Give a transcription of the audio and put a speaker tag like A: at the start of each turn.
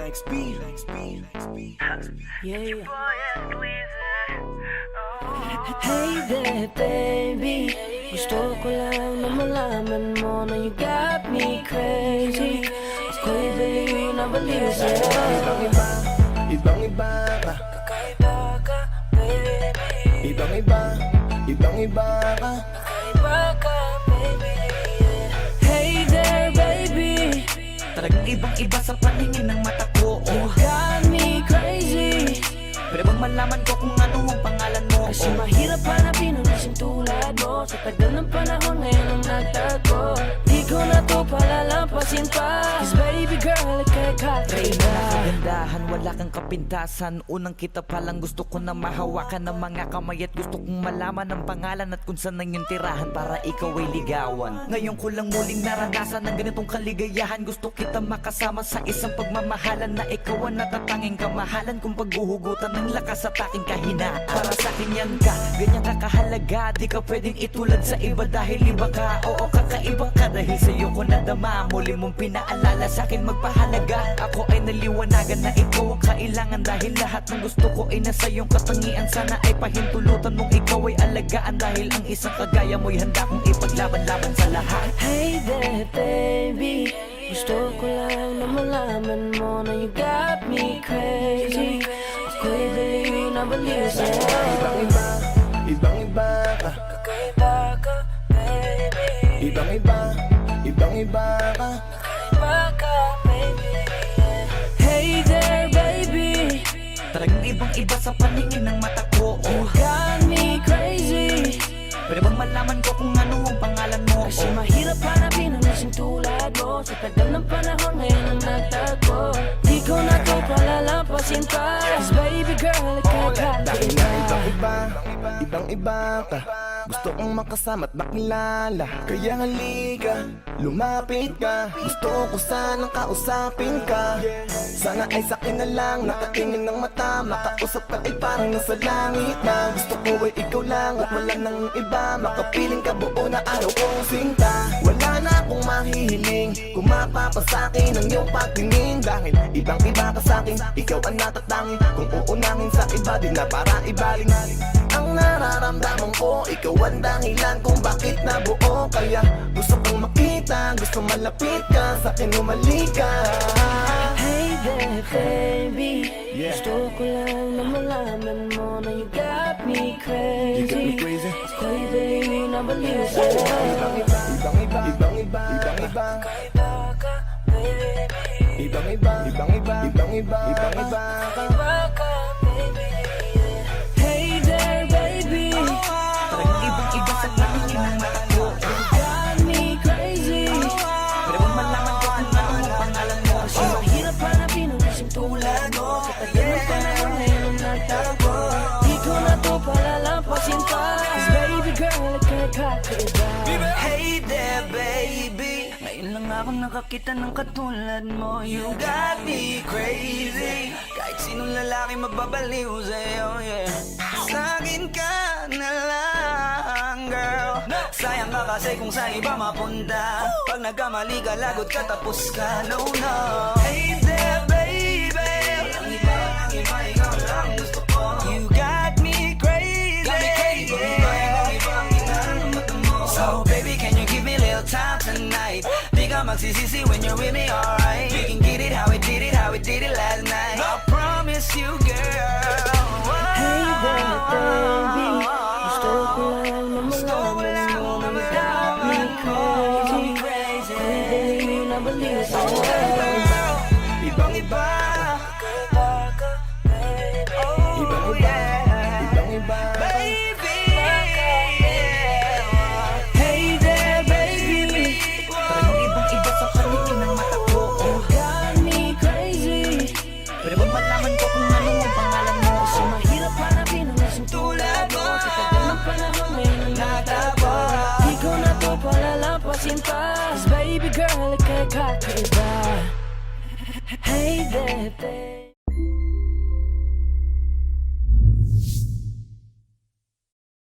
A: XP.
B: Yeah. Hey there, baby. Gusto ko lang na malaman mo na you got me crazy. Ako'y baliw na baliw sa'yo.
A: Ibang-iba ka.
B: Kakaiba ka, baby.
A: Ibang-iba ka.
B: Kakaiba ka, baby. Hey there, baby.
C: Talagang ibang-iba sa paningin ng mata ko.
B: You got me crazy.
C: Pwede bang malaman ko kung ano ang pangalan mo?
B: Kasi mahirap hanapin ang isang tulad mo. Sa tagal ng panahon ngayon ang nagtago. Di ko na to palalampasin pa. Cause baby girl, ika'y kakaiba.
C: Kagandahan, wala kang kapintasan. Unang kita palang gusto ko na mahawakan ng mga kamay. At gusto kong malaman ang pangalan at kung saan ang iyong tirahan para ikaw ay ligawan. Ngayon ko lang muling naranasan ng ganitong kaligayahan. Gusto kita makasama sa isang pagmamahalan na ikaw ang natatanging kamahalan kung paghuhugutan ng lakas at aking kahinaan. Para sa akin yan ka, ganyan ka kahalaga. Di ka pwedeng itulad sa iba dahil iba ka. Oo, kakaiba ka dahil sa'yo ko nadama. Muli mong pinaalala sa akin magpahalaga. Ako ay naliwanagan na ikaw ang kailangan. Dahil lahat ng gusto ko ay nasa iyong katangian. Sana ay pahintulutan mong ikaw ay alagaan. Dahil ang isang kagaya mo'y handa kong ipaglaban-laban sa lahat.
B: Hey there, baby. Gusto ko lang na malaman mo na you got me crazy. Ako'y baliw na baliw sa'yo.
A: Ibang-iba ka.
B: Kakaiba ka, baby.
A: Ibang-iba ka.
B: Kakaiba ka, baby. Hey there, baby.
C: Talagang ibang-iba sa paningin ng mata ko.
B: You got me crazy.
C: Pwede bang malaman ko kung ano ang pangalan mo?
B: Kasi mahirap hanapin ang isang tulad mo. Sa tagal ng panahon ngayon ang nagtago. Di ko na to palalampasin pa. Cause baby girl, ika'y
A: Dahil na
B: kakaiba.
A: ibang-iba ka. Gusto kong makasama at makilala. Kaya halika, lumapit ka. Gusto ko sanang kausapin ka. Sana ay sakin na lang, nakatingin ng mata. Makausap ka ay parang nasa langit na. Gusto ko ay ikaw lang at wala nang iba. Makapiling ka buo na araw kong sinta. Wala na akong mahihiling kung mapapasakin ang iyong pagtingin. Dahil ibang-iba ka sakin, ikaw ang natatangi. Kung uunangin sa iba, di na para ibaling. Ang nararamdaman ko, ikaw ang dahilan kung bakit nabuo. Kaya gusto kong makita, gusto malapit ka, sa akin umalik ka.
B: Hey there, baby. Gusto ko lang na malaman mo na you got me crazy.
A: You got me crazy.
B: Ako'y baliw na baliw sa'yo.
A: Ibang-iba
B: Kakaiba ka, baby.
A: Ibang-iba ka.
B: Kakaiba ka, baby. Hey there, baby.
C: Talagang ibang-iba sa paningin ng mata ko.
B: You got me crazy.
C: Pwede bang malaman ko kung ano ang pangalan mo?
B: Kasi mahirap hanapin ang isang tulad mo. Sa tagal ng panahon ngayon ang nagtago. Di ko na to palalampasin pa. Cause baby girl, ika'y kakaiba.
C: Hey there, baby. Ngayon lang ako nakakita ng katulad mo. You got me crazy. Kahit sinong lalaki magbabaliw sa'yo, yeah. Sa'kin ka na lang, girl. Sayang ka kasi kung sa iba mapunta. Pag nagkamali ka, lagot ka, tapos ka. No, no. Hey there, baby. Ang iba, ikaw lang gusto ko. You got me crazy. So baby, can you give me a little time tonight? Di ka magsisisi when you're with me, alright? We can get it how we did it, how we did it last night. I promise you, girl.
B: Hey there, baby. Gusto ko lang na malaman mo na you got me crazy. Ako'y baliw na baliw sa'yo.
A: Ibang-iba.
B: Kakaiba ka, baby.
C: Oh yeah,
A: Ibang-iba.
C: baby.
B: Hey there, baby.
C: Talagang ibang-iba sa paningin ng mata ko.
B: You got me crazy.
C: Pwede bang malaman ko kung ano ang pangalan mo?
B: Kasi mahirap hanapin ang isang tulad mo. Sa tagal ng panahon ngayon ang nagtago. Di ko na to palalampasin pa. Cause baby girl, ika'y kakaiba. Hey there, baby.